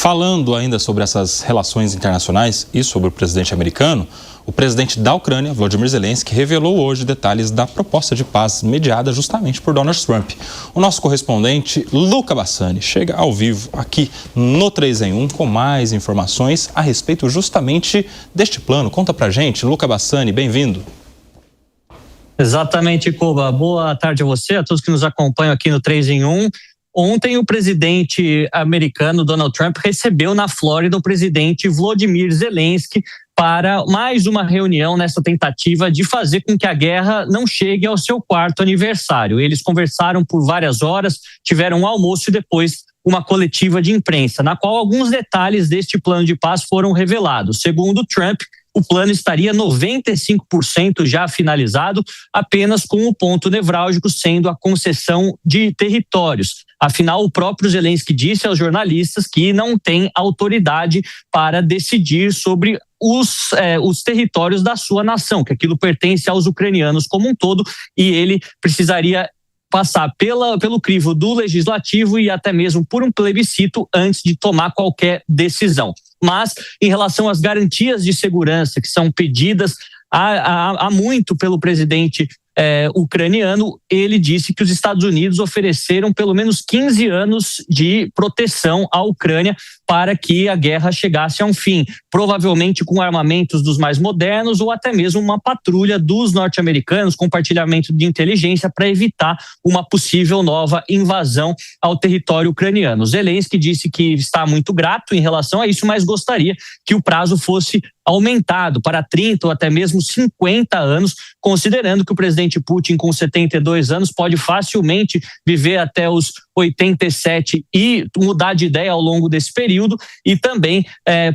Falando ainda sobre essas relações internacionais e sobre o presidente americano, o presidente da Ucrânia, Volodymyr Zelensky, revelou hoje detalhes da proposta de paz mediada justamente por Donald Trump. O nosso correspondente, Luca Bassani, chega ao vivo aqui no 3 em 1 com mais informações a respeito justamente deste plano. Conta pra gente, Luca Bassani, bem-vindo. Exatamente, Cuba. Boa tarde a você, a todos que nos acompanham aqui no 3 em 1. Ontem, o presidente americano Donald Trump recebeu na Flórida o presidente Volodymyr Zelensky para mais uma reunião nessa tentativa de fazer com que a guerra não chegue ao seu 4º aniversário. Eles conversaram por várias horas, tiveram um almoço e depois uma coletiva de imprensa, na qual alguns detalhes deste plano de paz foram revelados. Segundo Trump, o plano estaria 95% já finalizado, apenas com o ponto nevrálgico sendo a concessão de territórios. Afinal, o próprio Zelensky disse aos jornalistas que não tem autoridade para decidir sobre os territórios da sua nação, que aquilo pertence aos ucranianos como um todo, e ele precisaria passar pelo crivo do legislativo e até mesmo por um plebiscito antes de tomar qualquer decisão. Mas, em relação às garantias de segurança que são pedidas há muito pelo presidente ucraniano, ele disse que os Estados Unidos ofereceram pelo menos 15 anos de proteção à Ucrânia para que a guerra chegasse a um fim, provavelmente com armamentos dos mais modernos ou até mesmo uma patrulha dos norte-americanos, compartilhamento de inteligência para evitar uma possível nova invasão ao território ucraniano. Zelensky disse que está muito grato em relação a isso, mas gostaria que o prazo fosse aumentado para 30 ou até mesmo 50 anos, considerando que o presidente Putin, com 72 anos, pode facilmente viver até os 87 e mudar de ideia ao longo desse período, e também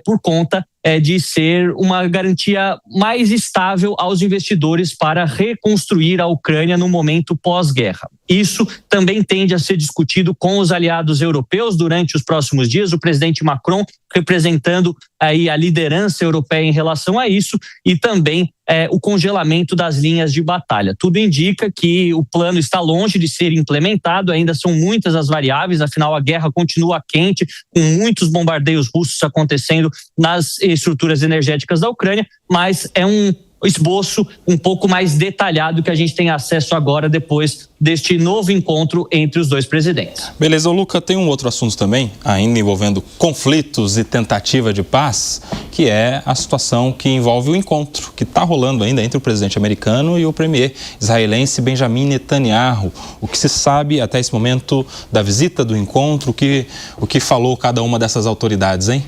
por conta de ser uma garantia mais estável aos investidores para reconstruir a Ucrânia no momento pós-guerra. Isso também tende a ser discutido com os aliados europeus durante os próximos dias, o presidente Macron representando aí a liderança europeia em relação a isso, e também o congelamento das linhas de batalha. Tudo indica que o plano está longe de ser implementado, ainda são muitas as variáveis, afinal a guerra continua quente, com muitos bombardeios russos acontecendo nas estruturas energéticas da Ucrânia, mas é um esboço um pouco mais detalhado que a gente tem acesso agora depois deste novo encontro entre os dois presidentes. Beleza, Luca, tem um outro assunto também, ainda envolvendo conflitos e tentativa de paz, que é a situação que envolve o encontro que está rolando ainda entre o presidente americano e o premier israelense Benjamin Netanyahu. O que se sabe até esse momento da visita do encontro, o que falou cada uma dessas autoridades, hein?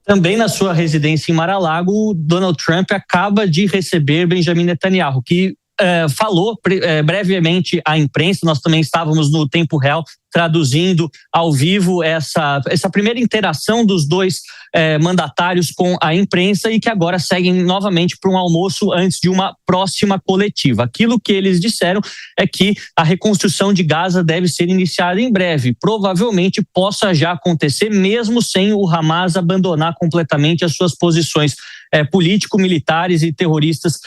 Também na sua residência em Mar-a-Lago, Donald Trump acaba de receber Benjamin Netanyahu, que falou brevemente à imprensa. Nós também estávamos no tempo real traduzindo ao vivo essa primeira interação dos dois mandatários com a imprensa, e que agora seguem novamente para um almoço antes de uma próxima coletiva. Aquilo que eles disseram é que a reconstrução de Gaza deve ser iniciada em breve, provavelmente possa já acontecer mesmo sem o Hamas abandonar completamente as suas posições político-militares e terroristas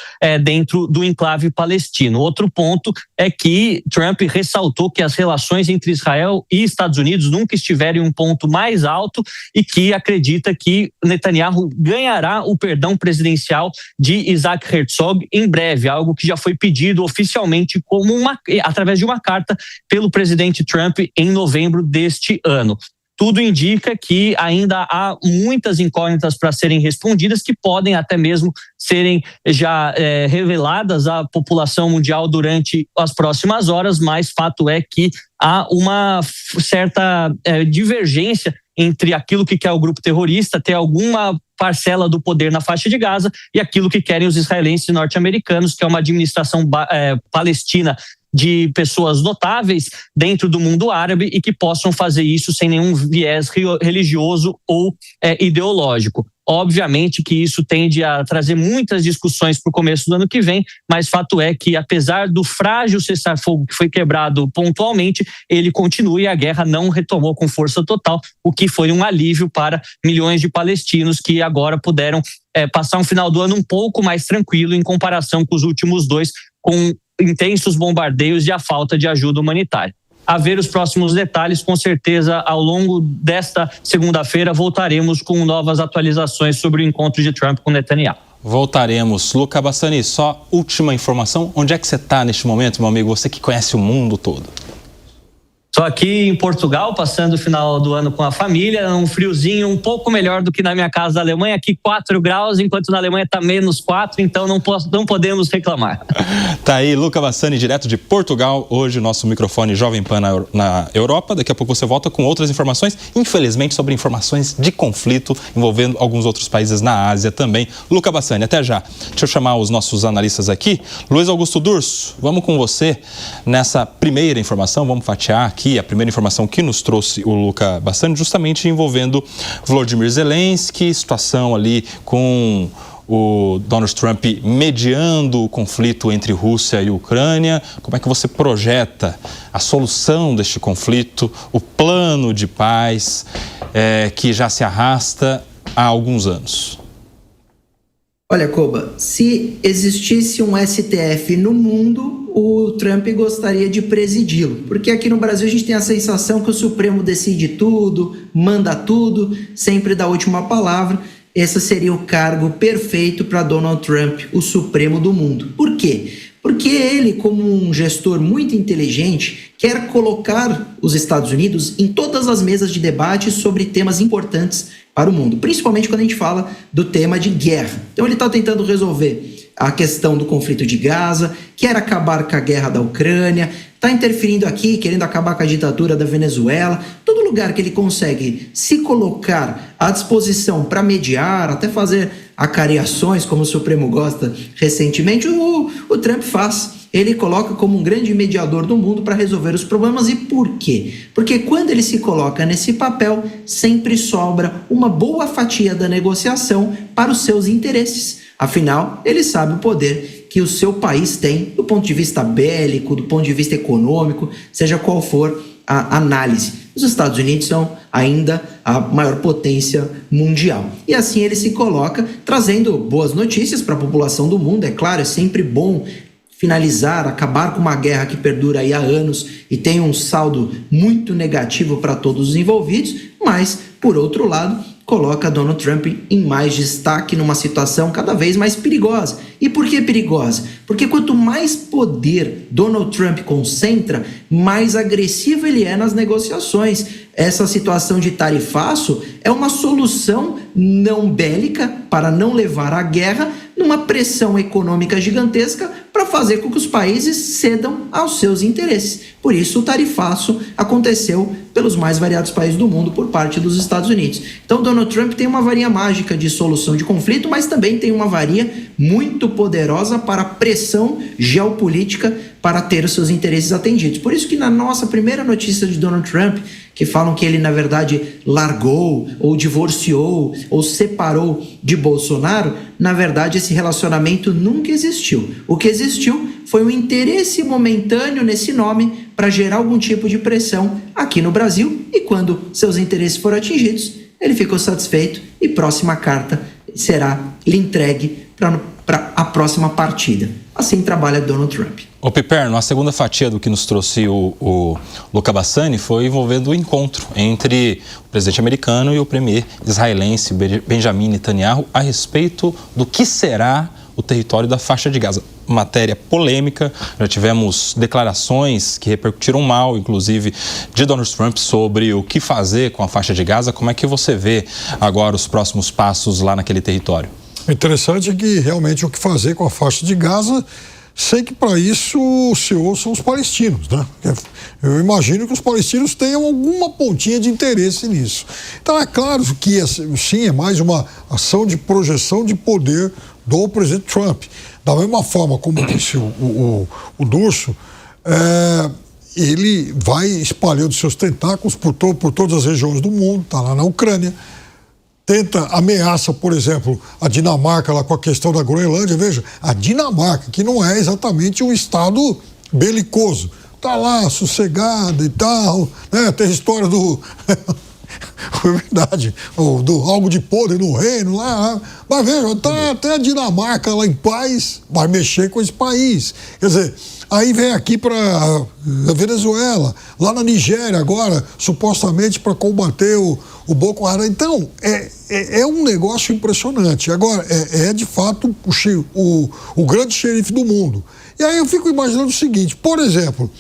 dentro do enclave palestino. Outro ponto é que Trump ressaltou que as relações entre Israel e Estados Unidos nunca estiveram em um ponto mais alto, e que acredita que Netanyahu ganhará o perdão presidencial de Isaac Herzog em breve, algo que já foi pedido oficialmente através de uma carta pelo presidente Trump em novembro deste ano. Tudo indica que ainda há muitas incógnitas para serem respondidas, que podem até mesmo serem já reveladas à população mundial durante as próximas horas, mas fato é que há uma certa divergência entre aquilo que quer o grupo terrorista ter alguma parcela do poder na faixa de Gaza e aquilo que querem os israelenses e norte-americanos, que é uma administração palestina de pessoas notáveis dentro do mundo árabe e que possam fazer isso sem nenhum viés religioso ou ideológico. Obviamente que isso tende a trazer muitas discussões para o começo do ano que vem, mas fato é que, apesar do frágil cessar-fogo que foi quebrado pontualmente, ele continua e a guerra não retomou com força total, o que foi um alívio para milhões de palestinos que agora puderam passar um final do ano um pouco mais tranquilo em comparação com os últimos dois, com intensos bombardeios e a falta de ajuda humanitária. a ver os próximos detalhes. Com certeza, ao longo desta segunda-feira, voltaremos com novas atualizações sobre o encontro de Trump com Netanyahu. Voltaremos. Luca Bassani, só última informação. Onde é que você está neste momento, meu amigo? Você que conhece o mundo todo. Estou aqui em Portugal, passando o final do ano com a família, um friozinho um pouco melhor do que na minha casa da Alemanha, aqui 4 graus, enquanto na Alemanha está menos 4, então não podemos reclamar. Tá aí, Luca Bassani, direto de Portugal, hoje o nosso microfone Jovem Pan na Europa. Daqui a pouco você volta com outras informações, infelizmente sobre informações de conflito envolvendo alguns outros países na Ásia também. Luca Bassani, até já. Deixa eu chamar os nossos analistas aqui. Luiz Augusto Durso, vamos com você nessa primeira informação, vamos fatiar aqui a primeira informação que nos trouxe o Luca Bassani, justamente envolvendo Volodymyr Zelensky, situação ali com o Donald Trump mediando o conflito entre Rússia e Ucrânia. Como é que você projeta a solução deste conflito, o plano de paz que já se arrasta há alguns anos? Olha, Koba, se existisse um STF no mundo, o Trump gostaria de presidi-lo. Porque aqui no Brasil a gente tem a sensação que o Supremo decide tudo, manda tudo, sempre dá a última palavra. Esse seria o cargo perfeito para Donald Trump, o Supremo do mundo. Por quê? Porque ele, como um gestor muito inteligente, quer colocar os Estados Unidos em todas as mesas de debate sobre temas importantes para o mundo, principalmente quando a gente fala do tema de guerra. Então ele está tentando resolver a questão do conflito de Gaza, quer acabar com a guerra da Ucrânia, está interferindo aqui, querendo acabar com a ditadura da Venezuela. Todo lugar que ele consegue se colocar à disposição para mediar, até fazer acariações, como o Supremo gosta recentemente, o Trump faz. Ele coloca como um grande mediador do mundo para resolver os problemas. E por quê? Porque quando ele se coloca nesse papel, sempre sobra uma boa fatia da negociação para os seus interesses. Afinal, ele sabe o poder que o seu país tem do ponto de vista bélico, do ponto de vista econômico, seja qual for a análise. Os Estados Unidos são ainda a maior potência mundial. E assim ele se coloca, trazendo boas notícias para a população do mundo. É claro, é sempre bom finalizar, acabar com uma guerra que perdura aí há anos e tem um saldo muito negativo para todos os envolvidos, mas, por outro lado, coloca Donald Trump em mais destaque numa situação cada vez mais perigosa. E por que perigosa? Porque quanto mais poder Donald Trump concentra, mais agressivo ele é nas negociações. Essa situação de tarifaço é uma solução não bélica para não levar à guerra, numa pressão econômica gigantesca para fazer com que os países cedam aos seus interesses. Por isso o tarifaço aconteceu pelos mais variados países do mundo por parte dos Estados Unidos. Então Donald Trump tem uma varinha mágica de solução de conflito, mas também tem uma varinha muito poderosa para pressão geopolítica para ter os seus interesses atendidos. Por isso que na nossa primeira notícia de Donald Trump, que falam que ele, na verdade, largou, ou divorciou, ou separou de Bolsonaro, na verdade, esse relacionamento nunca existiu. O que existiu foi um interesse momentâneo nesse nome para gerar algum tipo de pressão aqui no Brasil, e quando seus interesses foram atingidos, ele ficou satisfeito e próxima carta será lhe entregue para a próxima partida. Assim trabalha Donald Trump. Ô Piperno, a segunda fatia do que nos trouxe o Luca Bassani foi envolvendo o encontro entre o presidente americano e o premier israelense Benjamin Netanyahu a respeito do que será o território da faixa de Gaza. Matéria polêmica, já tivemos declarações que repercutiram mal, inclusive, de Donald Trump sobre o que fazer com a faixa de Gaza. Como é que você vê agora os próximos passos lá naquele território? O interessante é que realmente o que fazer com a faixa de Gaza, sei que para isso se ouçam os palestinos, né? Eu imagino que os palestinos tenham alguma pontinha de interesse nisso. Então é claro que sim, é mais uma ação de projeção de poder do presidente Trump. Da mesma forma como disse o Durso, ele vai espalhando seus tentáculos por todas as regiões do mundo, está lá na Ucrânia, ameaça, por exemplo, a Dinamarca lá com a questão da Groenlândia. Veja, a Dinamarca, que não é exatamente um estado belicoso, está lá sossegado e tal, né? Tem a história É verdade. Algo de podre no reino lá. Mas veja, até a Dinamarca lá em paz vai mexer com esse país. Quer dizer, aí vem aqui para a Venezuela, lá na Nigéria agora, supostamente para combater o Boko Haram. Então, é um negócio impressionante. Agora, é de fato o grande xerife do mundo. E aí eu fico imaginando o seguinte, por exemplo,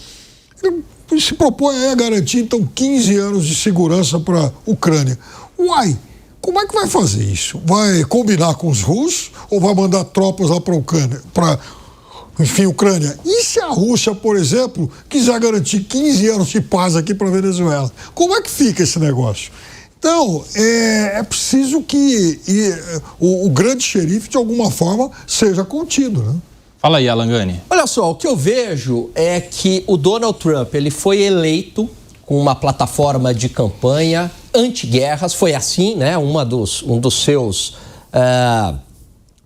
se propõe a garantir, então, 15 anos de segurança para a Ucrânia. Uai, como é que vai fazer isso? Vai combinar com os russos ou vai mandar tropas lá para a Ucrânia? Ucrânia. E se a Rússia, por exemplo, quiser garantir 15 anos de paz aqui para a Venezuela? Como é que fica esse negócio? Então, é preciso que o grande xerife, de alguma forma, seja contido, né? Fala aí, Alan Gani. Olha só, o que eu vejo é que o Donald Trump, ele foi eleito com uma plataforma de campanha anti-guerras, foi assim, né? Um dos seus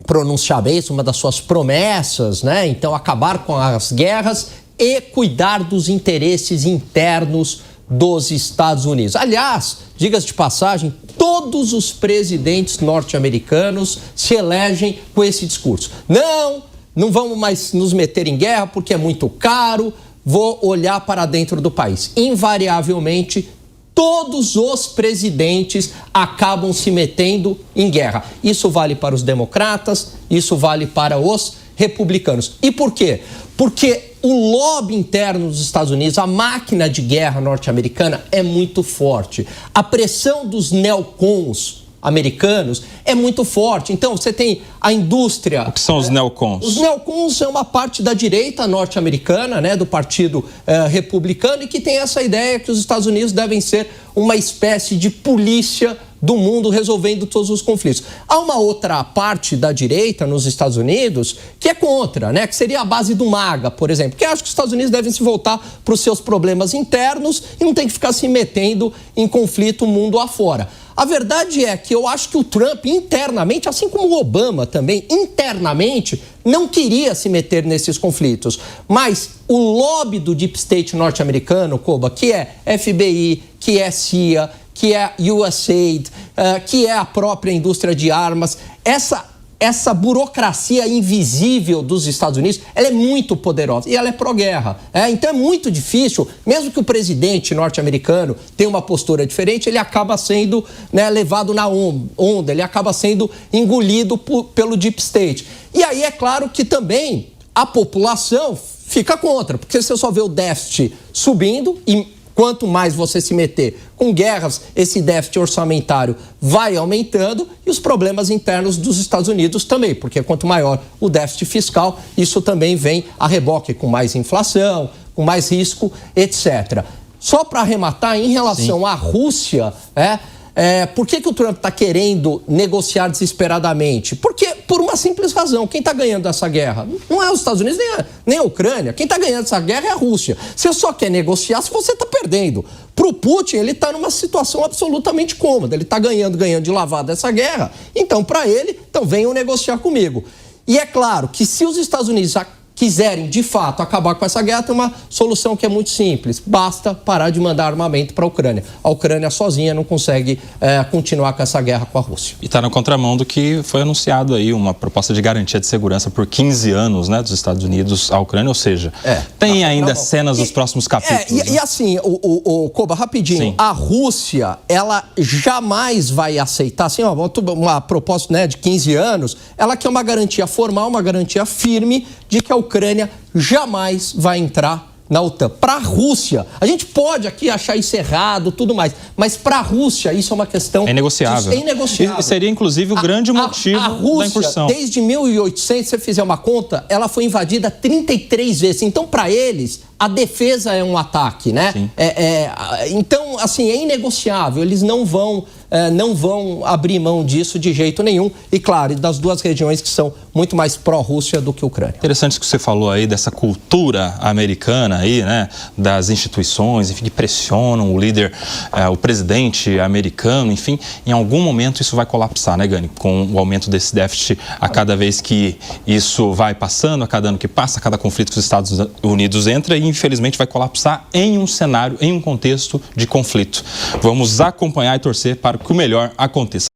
pronunciamentos, uma das suas promessas, né? Então, acabar com as guerras e cuidar dos interesses internos dos Estados Unidos. Aliás, diga-se de passagem, todos os presidentes norte-americanos se elegem com esse discurso. Não vamos mais nos meter em guerra porque é muito caro, vou olhar para dentro do país. Invariavelmente, todos os presidentes acabam se metendo em guerra. Isso vale para os democratas, isso vale para os republicanos. E por quê? Porque o lobby interno dos Estados Unidos, a máquina de guerra norte-americana é muito forte. A pressão dos neocons americanos é muito forte. Então, você tem a indústria... O que são os neocons? Os neocons são uma parte da direita norte-americana, né, do Partido Republicano, e que tem essa ideia que os Estados Unidos devem ser uma espécie de polícia do mundo resolvendo todos os conflitos. Há uma outra parte da direita nos Estados Unidos que é contra, né? Que seria a base do MAGA, por exemplo, que acha que os Estados Unidos devem se voltar para os seus problemas internos e não tem que ficar se metendo em conflito mundo afora. A verdade é que eu acho que o Trump internamente, assim como o Obama também, internamente, não queria se meter nesses conflitos. Mas o lobby do Deep State norte-americano, Koba, que é FBI, que é CIA, que é USAID, que é a própria indústria de armas, essa burocracia invisível dos Estados Unidos, ela é muito poderosa e ela é pró-guerra. Então é muito difícil, mesmo que o presidente norte-americano tenha uma postura diferente, ele acaba sendo, né, levado na onda, ele acaba sendo engolido pelo Deep State. E aí é claro que também a população fica contra, porque você só vê o déficit subindo e quanto mais você se meter com guerras, esse déficit orçamentário vai aumentando e os problemas internos dos Estados Unidos também, porque quanto maior o déficit fiscal, isso também vem a reboque com mais inflação, com mais risco, etc. Só para arrematar, em relação à Rússia, por que o Trump está querendo negociar desesperadamente? Porque, por uma simples razão, quem está ganhando essa guerra não é os Estados Unidos nem a Ucrânia. Quem está ganhando essa guerra é a Rússia. Você só quer negociar se você está perdendo. Para o Putin, ele está numa situação absolutamente cômoda. Ele está ganhando de lavada essa guerra. Então, para ele, venham negociar comigo. E é claro que se os Estados Unidos quiserem, de fato, acabar com essa guerra, tem uma solução que é muito simples. Basta parar de mandar armamento para a Ucrânia. A Ucrânia sozinha não consegue continuar com essa guerra com a Rússia. E está na contramão do que foi anunciado aí, uma proposta de garantia de segurança por 15 anos, né, dos Estados Unidos à Ucrânia, ou seja, tem ainda cenas dos próximos capítulos. E assim, Koba, rapidinho, sim, a Rússia, ela jamais vai aceitar, assim, uma proposta, né, de 15 anos, ela quer uma garantia formal, uma garantia firme de que a Ucrânia jamais vai entrar na OTAN. Para a Rússia, a gente pode aqui achar isso errado, tudo mais, mas para a Rússia isso é uma questão... É inegociável. É inegociável. E seria, inclusive, o grande motivo a Rússia, da incursão. Desde 1800, se você fizer uma conta, ela foi invadida 33 vezes. Então, para eles, a defesa é um ataque, né? Então, assim, é inegociável. Eles não vão abrir mão disso de jeito nenhum. E, claro, das duas regiões que são muito mais pró-Rússia do que Ucrânia. Interessante que você falou aí dessa cultura americana aí, né? Das instituições, enfim, que pressionam o líder, o presidente americano, enfim. Em algum momento isso vai colapsar, né, Gani? Com o aumento desse déficit a cada vez que isso vai passando, a cada ano que passa, a cada conflito que os Estados Unidos entra e infelizmente, vai colapsar em um cenário, em um contexto de conflito. Vamos acompanhar e torcer para que o melhor aconteça.